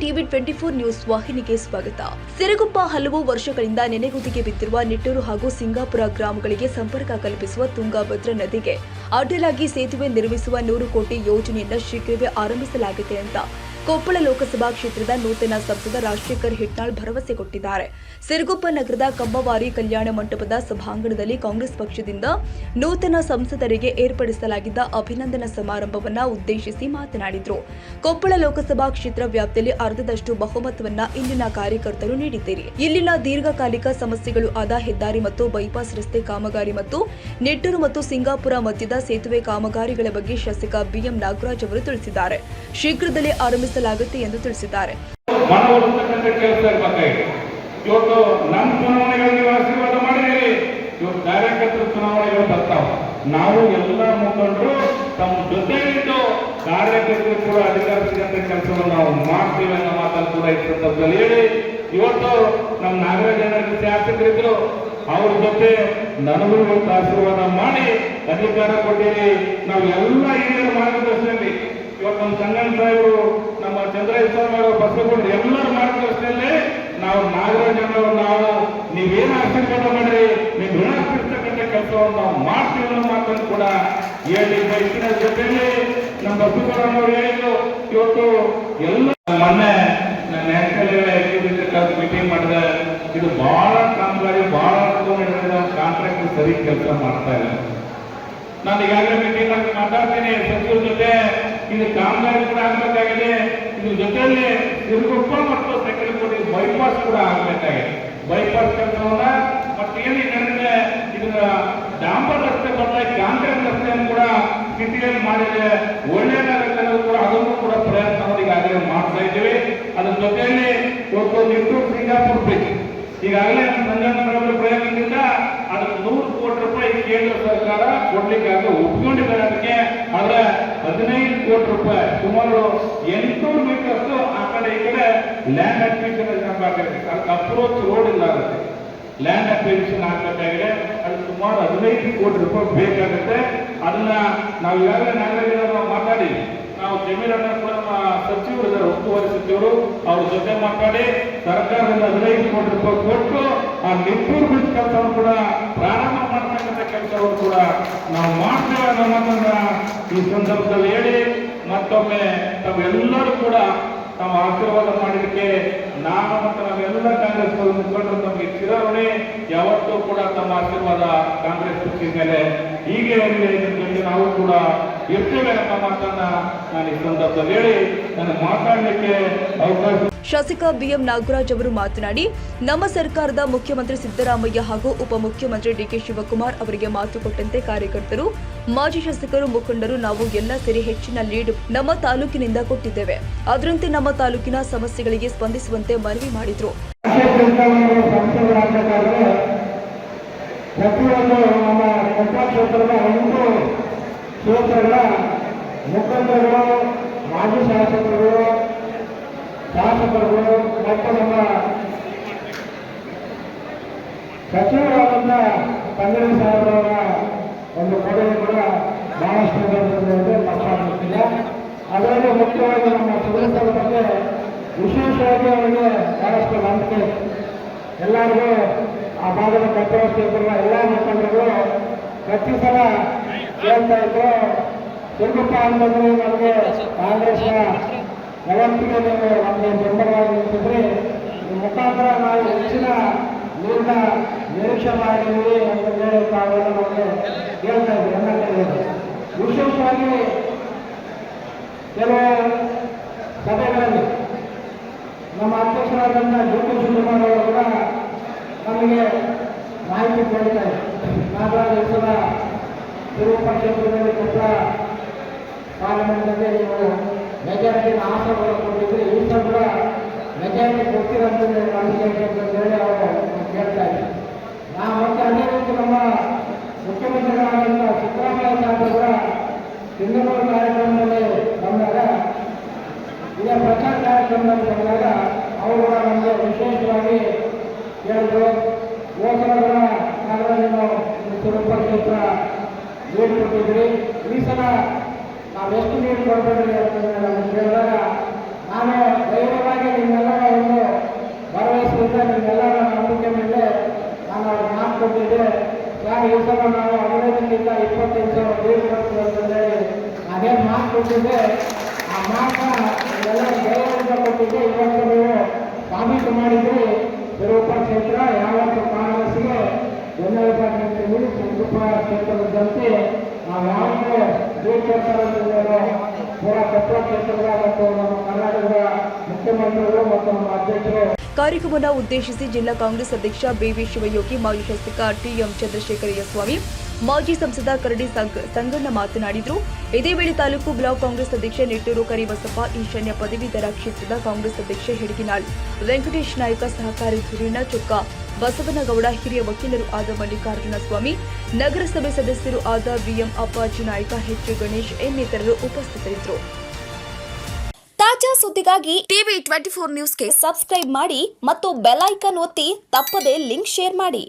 TV 24 news ವಾಹಿನಿಗೆ ಸ್ವಾಗತ. ಸಿರುಗುಪ್ಪ ಹಲವು ವರ್ಷಗಳಿಂದ ನೆನೆಗುದಿಗೆ ಬಿದ್ದಿರುವ ನಿಟ್ಟೂರು ಹಾಗೂ ಸಿಂಗಾಪುರ ಗ್ರಾಮಗಳಿಗೆ ಸಂಪರ್ಕ ಕಲ್ಪಿಸುವ ತುಂಗಭದ್ರಾ ನದಿಗೆ ಅಡ್ಡಲಾಗಿ ಸೇತುವೆ ನಿರ್ಮಿಸುವ 100 ಕೋಟಿ ಯೋಜನೆಯನ್ನು ಶೀಘ್ರವೇ ಆರಂಭಿಸಲಾಗಿದೆ ಅಂತ ಕೊಪ್ಪಳ ಲೋಕಸಭಾ ಕ್ಷೇತ್ರದ ನೂತನ ಸಂಸದ ರಾಜಶೇಖರ್ ಹಿಟ್ನಾಳ್ ಭರವಸೆ ಕೊಟ್ಟಿದ್ದಾರೆ. ಸಿರುಗುಪ್ಪ ನಗರದ ಕಮ್ಮವಾರಿ ಕಲ್ಯಾಣ ಮಂಟಪದ ಸಭಾಂಗಣದಲ್ಲಿ ಕಾಂಗ್ರೆಸ್ ಪಕ್ಷದಿಂದ ನೂತನ ಸಂಸದರಿಗೆ ಏರ್ಪಡಿಸಲಾಗಿದ್ದ ಅಭಿನಂದನಾ ಸಮಾರಂಭವನ್ನು ಉದ್ದೇಶಿಸಿ ಮಾತನಾಡಿದರು. ಕೊಪ್ಪಳ ಲೋಕಸಭಾ ಕ್ಷೇತ್ರ ವ್ಯಾಪ್ತಿಯಲ್ಲಿ ಅರ್ಧದಷ್ಟು ಬಹುಮತವನ್ನ ಇಲ್ಲಿನ ಕಾರ್ಯಕರ್ತರು ನೀಡಿದ್ದೀರಿ. ಇಲ್ಲಿನ ದೀರ್ಘಕಾಲಿಕ ಸಮಸ್ಯೆಗಳು ಆದ ಹೆದ್ದಾರಿ ಮತ್ತು ಬೈಪಾಸ್ ರಸ್ತೆ ಕಾಮಗಾರಿ ಮತ್ತು ನಿಟ್ಟೂರು ಮತ್ತು ಸಿಂಗಾಪುರ ಮಧ್ಯದ ಸೇತುವೆ ಕಾಮಗಾರಿಗಳ ಬಗ್ಗೆ ಶಾಸಕ ಬಿಎಂ ನಾಗರಾಜ್ ಅವರು ತಿಳಿಸಿದ್ದಾರೆ. ಶೀಘ್ರದಲ್ಲೇ ಆರಂಭಿಸಲಾಗುತ್ತೆ ಎಂದು ತಿಳಿಸಿದ್ದಾರೆ. ಇವತ್ತು ನಮ್ಮ ಚುನಾವಣೆಗಳಿಗೆ ಆಶೀರ್ವಾದ ಮಾಡಿದ್ದೀರಿ. ಇವತ್ತು ಕಾರ್ಯಕರ್ತರ ಚುನಾವಣೆಗಳು ಬರ್ತಾವ. ನಾವು ಎಲ್ಲ ಮುಖಂಡರು ತಮ್ಮ ಜೊತೆಗಿದ್ದು ಕಾರ್ಯಕರ್ತರು ಕೂಡ ಅಧಿಕಾರ ಸಿಗಂತ ಕೆಲಸವನ್ನು ನಾವು ಮಾಡ್ತೀವಿ ಅನ್ನೋ ಮಾತನ್ನು ಕೂಡ ಈ ಸಂದರ್ಭದಲ್ಲಿ ಹೇಳಿ, ಇವತ್ತು ನಮ್ಮ ನಾಗರಾಜ್ ಶಾಸಕರಿದ್ರು ಅವ್ರ ಜೊತೆ ನನಗೂ ಇವತ್ತು ಆಶೀರ್ವಾದ ಮಾಡಿ ಅಧಿಕಾರ ಕೊಟ್ಟಿರಿ. ನಾವು ಎಲ್ಲ ಹಿರಿಯರ ಮಾರ್ಗದರ್ಶನದಲ್ಲಿ ಇವತ್ತು ನಮ್ಮ ಸಂಗಣ್ಣ ಸಾಹೇಬರು, ನಮ್ಮ ಚಂದ್ರಯ್ಯ ಸ್ವಾಮಿ ಅವರು, ಬಸವಗೌಡರು ಎಲ್ಲರ ಮಾರ್ಗದರ್ಶನದಲ್ಲಿ ನಾವು ನಾಗರಾಜನವರು ನಾವು ನೀವೇನು ಆಶೀರ್ವಾದ ಮಾಡ್ರಿ, ನೀವು ಋಣ ತೀರ್ತಕ್ಕಂಥ ಕೆಲಸವನ್ನು ನಾವು ಮಾಡ್ತೀವಿ ಅನ್ನೋ ಮಾತನ್ನು ಕೂಡ ಹೇಳಿ ಬಯಸಿನ ಜೊತೆಯಲ್ಲಿ ನಮ್ಮ ಬಸವಗೌಡರವರು ಹೇಳಿದ್ರು. ಇವತ್ತು ಎಲ್ಲ ಮೊನ್ನೆ ನ್ಯಾಷನಲ್ ಮೀಟಿಂಗ್ ಮಾಡಿದೆ. ಇದು ಬಹಳ ಕಾಮಗಾರಿ ಬಹಳ ಕಾಂಟ್ರಾಕ್ಟ್ ಸರಿ ಕೆಲಸ ಮಾಡ್ತಾ ಇಲ್ಲ. ನಾನು ಈಗಾಗಲೇ ಮೀಟಿಂಗ್ ಆಗಿ ಮಾತಾಡ್ತೀನಿ ಸಚಿವರ ಜೊತೆ. ಇದು ಕಾಮಗಾರಿ ಕೂಡ ಆಗ್ಬೇಕಾಗಿದೆ. ಇದ್ರ ಜೊತೆಯಲ್ಲಿ ಸಿರುಗುಪ್ಪ ಮತ್ತು ಸೆಕೆಂಡ್ ಬೈಪಾಸ್ ಕೂಡ ಆಗ್ಬೇಕಾಗಿದೆ. ಬೈಪಾಸ್ ಕೆಲಸವನ್ನ ಮತ್ತೆ ಏನು ನಡೆದಿದೆ, ಇದನ್ನ ಡಾಂಬರ್ ರಸ್ತೆ ಬದಲಾಗಿ ಕಾಂಕ್ರೀಟ್ ರಸ್ತೆಯನ್ನು ಕೂಡ ಸ್ಥಿತಿಯಲ್ಲಿ ಮಾಡಿದೆ. ಒಳ್ಳೆಯದಾಗುತ್ತೆ ಕೂಡ ಅದನ್ನು ಕೂಡ ಪ್ರಯತ್ನವನ್ನು ಈಗಾಗಲೇ ಮಾಡ್ತಾ ಇದ್ದೀವಿ. ಅದ್ರ ಜೊತೆಯಲ್ಲಿ ಇವತ್ತು ನಿಟ್ಟೂರು ಸಿಂಗಾಪುರ ಬ್ರಿಡ್ಜ್ ಈಗಾಗಲೇ ಸಂಘಟನೆಗಳ ಪ್ರಯತ್ನದಿಂದ ಅದಕ್ಕೆ 100 ಕೋಟಿ ರೂಪಾಯಿ ಕೇಂದ್ರ ಸರ್ಕಾರ ಕೊಡ್ಲಿಕ್ಕಾಗ ಒಪ್ಪಿಕೊಂಡಿದ್ದಾರೆ. ಅದಕ್ಕೆ ಆದ್ರೆ 15 ಕೋಟಿ ರೂಪಾಯಿ ಸುಮಾರು 800 ಮೀಟರ್ ಅಷ್ಟು ಆ ಕಡೆ ಈ ಕಡೆ ಲ್ಯಾಂಡ್ ಅಕ್ವಿಸಿಷನ್ ಆಗಬೇಕಾಗಿದೆ. ಅದಕ್ಕೆ ಅಪ್ರೋಚ್ ರೋಡ್ ಇಲ್ಲ, ಆಗುತ್ತೆ ಲ್ಯಾಂಡ್ ಅಕ್ವಿಸಿಷನ್ ಆಗಬೇಕಾಗಿದೆ. ಅದು ಸುಮಾರು 15 ಕೋಟಿ ರೂಪಾಯಿ ಬೇಕಾಗುತ್ತೆ. ಅದನ್ನ ನಾವು ಈಗಾಗಲೇ ನಾಗರಿಕರು ಮಾತಾಡಿ ನಾವು ಜಮೀರನ್ನ ಕೂಡ ಸಚಿವರು ಇದ್ದಾರೆ, ಉಸ್ತುವಾರಿ ಸಚಿವರು, ಅವ್ರ ಜೊತೆ ಮಾತಾಡಿ ಸರ್ಕಾರದಿಂದ 15 ಕೋಟಿ ರೂಪಾಯಿ ಕೊಟ್ಟು ಆ ನಿಟ್ಟೂರು ಬ್ರಿಡ್ಜ್ ಕೆಲಸವನ್ನು ಕೂಡ ಪ್ರಾರಂಭ ಮಾಡ್ತಕ್ಕಂಥ ಕೆಲಸವನ್ನು ಕೂಡ ನಾವು ಮಾಡ್ತೇವೆ ಅನ್ನೋ ಮಾತನ್ನ ಈ ಸಂದರ್ಭದಲ್ಲಿ ಹೇಳಿ, ಮತ್ತೊಮ್ಮೆ ತಾವೆಲ್ಲರೂ ಕೂಡ ನಾವು ಆಶೀರ್ವಾದ ಮಾಡಿದಕ್ಕೆ ನಾನು ಮತ್ತು ನಾವೆಲ್ಲ ಕಾಂಗ್ರೆಸ್ ಮುಖಂಡರು ನಮಗೆ ಚಿರಋಣಿ. ಯಾವತ್ತೂ ಕೂಡ ತಮ್ಮ ಆಶೀರ್ವಾದ ಕಾಂಗ್ರೆಸ್ ಪಕ್ಷದ ಮೇಲೆ ಹೀಗೆ ಇರಲಿ, ನಾವು ಕೂಡ ಇರ್ತೇವೆ ಅನ್ನೋ ಮಾತನ್ನ ನಾನು ಈ ಸಂದರ್ಭದಲ್ಲಿ ಹೇಳಿ ನನಗೆ ಮಾತಾಡಲಿಕ್ಕೆ ಅವಕಾಶ. ಶಾಸಕ ಬಿಎಂ ನಾಗರಾಜ್ ಅವರು ಮಾತನಾಡಿ, ನಮ್ಮ ಸರ್ಕಾರದ ಮುಖ್ಯಮಂತ್ರಿ ಸಿದ್ದರಾಮಯ್ಯ ಹಾಗೂ ಉಪಮುಖ್ಯಮಂತ್ರಿ ಡಿಕೆ ಶಿವಕುಮಾರ್ ಅವರಿಗೆ ಮಾತು ಕೊಟ್ಟಂತೆ ಕಾರ್ಯಕರ್ತರು, ಮಾಜಿ ಶಾಸಕರು, ಮುಖಂಡರು ನಾವು ಎಲ್ಲ ಸೇರಿ ಹೆಚ್ಚಿನ ಲೀಡ್ ನಮ್ಮ ತಾಲೂಕಿನಿಂದ ಕೊಟ್ಟಿದ್ದೇವೆ. ಅದರಂತೆ ನಮ್ಮ ತಾಲೂಕಿನ ಸಮಸ್ಯೆಗಳಿಗೆ ಸ್ಪಂದಿಸುವಂತೆ ಮನವಿ ಮಾಡಿದ್ರು. ಮುಖಂಡರುಗಳು, ಮಾಜಿ ಶಾಸಕರು, ಶಾಸಕರುಗಳು ಮತ್ತು ನಮ್ಮ ಸಚಿವರಾದಂಥ ತಂಗಡಿ ಸಾಹೇಬರವರ ಒಂದು ಕೊಡುಗೆ ಕೂಡ ಬಹಳಷ್ಟು ಲಕ್ಷಾಗುತ್ತಿಲ್ಲ. ಅದರಲ್ಲಿ ಮುಖ್ಯವಾಗಿ ನಮ್ಮ ಸದಸ್ಯರ ಬಗ್ಗೆ ವಿಶೇಷವಾಗಿ ಅವರಿಗೆ ಬಹಳಷ್ಟು ನಂಬಿಕೆ. ಎಲ್ಲರಿಗೂ ಆ ಭಾಗದ ಪತ್ರವರ್ತಿಗಳ ಎಲ್ಲ ಮುಖಂಡರು ಪ್ರತಿ ಸಲ ಹೇಳ್ತಾ ಇದ್ರು, ಸಿರುಗುಪ್ಪ ಅಂತಂದ್ರೆ ನಮಗೆ ಕಾಂಗ್ರೆಸ್ನ ಯಾವತ್ತಿಗೆ ನೀವು ನಮಗೆ ಬೆಂಬಲವಾಗಿ ನಿಂತಿದ್ರಿ, ಮುಖಾಂತರ ನಾವು ಹೆಚ್ಚಿನ ನೀರಿನ ನಿರೀಕ್ಷೆ ಮಾಡಿದ್ದೀವಿ ಅಂತ ಹೇಳಿ ತಾವೆಲ್ಲ ನಮಗೆ ಹೇಳ್ತಾ ಇದ್ವಿ. ಎನ್ನಕ್ಕೆ ವಿಶೇಷವಾಗಿ ಕೆಲವು ಸಭೆಗಳಲ್ಲಿ ನಮ್ಮ ಅಧ್ಯಕ್ಷರಾದಂಥ ಡಿ.ಕೆ. ಶಿವಕುಮಾರ್ ಅವರು ಕೂಡ ನಮಗೆ ಮಾಹಿತಿ ಕೊಡ್ತಾರೆ. ನಾಗರಾಜ್ ಹೆಸರ ಸಿರುಗುಪ್ಪ ಕ್ಷೇತ್ರದಲ್ಲಿ ಕೊಪ್ಪಳ ಪಾರ್ಲಿಮೆಂಟ್ನಲ್ಲಿ ನೀವು ಮೆಜಾರಿಟಿನ ಆಸೆಗಳು ಕೊಟ್ಟಿದ್ರೆ ಈ ಸಲ ಕೂಡ ಮೆಜಾರಿಟಿ ಕೊಡ್ತೀರಂತ ಹೇಳಿ ಅವರು ಕೇಳ್ತಾ ಇದ್ದಾರೆ. ನಾವು ಮತ್ತೆ ಅದೇ ರೀತಿ ನಮ್ಮ ಮುಖ್ಯಮಂತ್ರಿಗಳಾದಂಥ ಸಿದ್ದರಾಮಯ್ಯ ಸಾಹೇಬರು ಕೂಡ ಸಿಂಧನೂರು ಕಾರ್ಯಕ್ರಮದಲ್ಲಿ ಬಂದಾಗ, ಇದೇ ಪ್ರಚಾರ ಕಾರ್ಯಕ್ರಮದಲ್ಲಿ ಬಂದಾಗ ಅವರು ಕೂಡ ನಮಗೆ ವಿಶೇಷವಾಗಿ ಹೇಳಿದ್ರು, ಹೋದ ಕೂಡ ನಾಗರಾಜನು ಸಿರುಗುಪ್ಪ ಕ್ಷೇತ್ರ ನೀರು ಕೊಟ್ಟಿದ್ರಿ, ಈ ಸಲ ನಾವೆಷ್ಟು ನೀರು ಕೊಡಬೇಡಿ ಅಂತ ನಮಗೆ ಕೇಳಿದಾಗ ನಾನು ಧೈರ್ಯವಾಗಿ ಈ ಸಲ ನಾವು 15ರಿಂದ 25,000 ಬೀಡು ಕಟ್ತೀವಿ ಅಂತಂದ್ರೆ ಅದೇನು ಮಾತು ಕೊಟ್ಟಿದ್ದೆ ಆ ಮಾತನ್ನ ಎಲ್ಲ ದಯವಿಂದ ಕೊಟ್ಟಿದ್ದೆ. ಇವತ್ತು ನೀವು ಸಾಬೀತು ಮಾಡಿದ್ರಿ. ಸಿರುಗುಪ್ಪ ಕ್ಷೇತ್ರ ಯಾವತ್ತು ಕಾಂಗ್ರೆಸ್ಗೆ ಬೆನ್ನೆಲುಬಾಗಿ ನಿಂತಿದ್ದೀವಿ. ಸಿರುಗುಪ್ಪ ಕ್ಷೇತ್ರದ ಜನತೆ ನಾವು ಯಾವುದೇ ಬೀಡು ಕಟ್ಟಾರೋ ಪೂರ ಕೊಪ್ಪಳ ಕ್ಷೇತ್ರದ ಮತ್ತು ನಮ್ಮ ಕರ್ನಾಟಕದ ಮುಖ್ಯಮಂತ್ರಿಗಳು ಮತ್ತು ನಮ್ಮ ಅಧ್ಯಕ್ಷರು ಕಾರ್ಯಕ್ರಮವನ್ನು ಉದ್ದೇಶಿಸಿ ಜಿಲ್ಲಾ ಕಾಂಗ್ರೆಸ್ ಅಧ್ಯಕ್ಷ ಬಿವಿ ಶಿವಯೋಗಿ, ಮಾಜಿ ಶಾಸಕ ಟಿಎಂ ಚಂದ್ರಶೇಖರಯ್ಯ ಸ್ವಾಮಿ, ಮಾಜಿ ಸಂಸದ ಕರಡಿ ಸಂಗಣ್ಣ ಮಾತನಾಡಿದರು. ಇದೇ ವೇಳೆ ತಾಲೂಕು ಬ್ಲಾಕ್ ಕಾಂಗ್ರೆಸ್ ಅಧ್ಯಕ್ಷ ನಿಟ್ಟೂರು ಕರಿಬಸಪ್ಪ, ಈಶಾನ್ಯ ಪದವೀಧರ ಕ್ಷೇತ್ರದ ಕಾಂಗ್ರೆಸ್ ಅಧ್ಯಕ್ಷ ಹಿಡಗಿನಾಳ್ ವೆಂಕಟೇಶ್ ನಾಯಕ, ಸಹಕಾರಿ ಧುರೀಣ ಚೊಕ್ಕ ಬಸವನಗೌಡ, ಹಿರಿಯ ವಕೀಲರು ಆದ ಮಲ್ಲಿಕಾರ್ಜುನ ಸ್ವಾಮಿ, ನಗರಸಭೆ ಸದಸ್ಯರು ಆದ ಬಿಎಂ ಅಪ್ಪಾಜಿ ನಾಯಕ, ಎಚ್ ಗಣೇಶ್ ಇನ್ನಿತರರು ಉಪಸ್ಥಿತರಿದ್ದರು. ತಾಜಾ ಸುದ್ದಿಗಾಗಿ ಟಿವಿ 24 ನ್ಯೂಸ್ಗೆ ಸಬ್ಸ್ಕ್ರೈಬ್ ಮಾಡಿ ಮತ್ತು ಬೆಲ್ ಐಕಾನ್ ಒತ್ತಿ ತಪ್ಪದೇ ಲಿಂಕ್ ಶೇರ್ ಮಾಡಿ.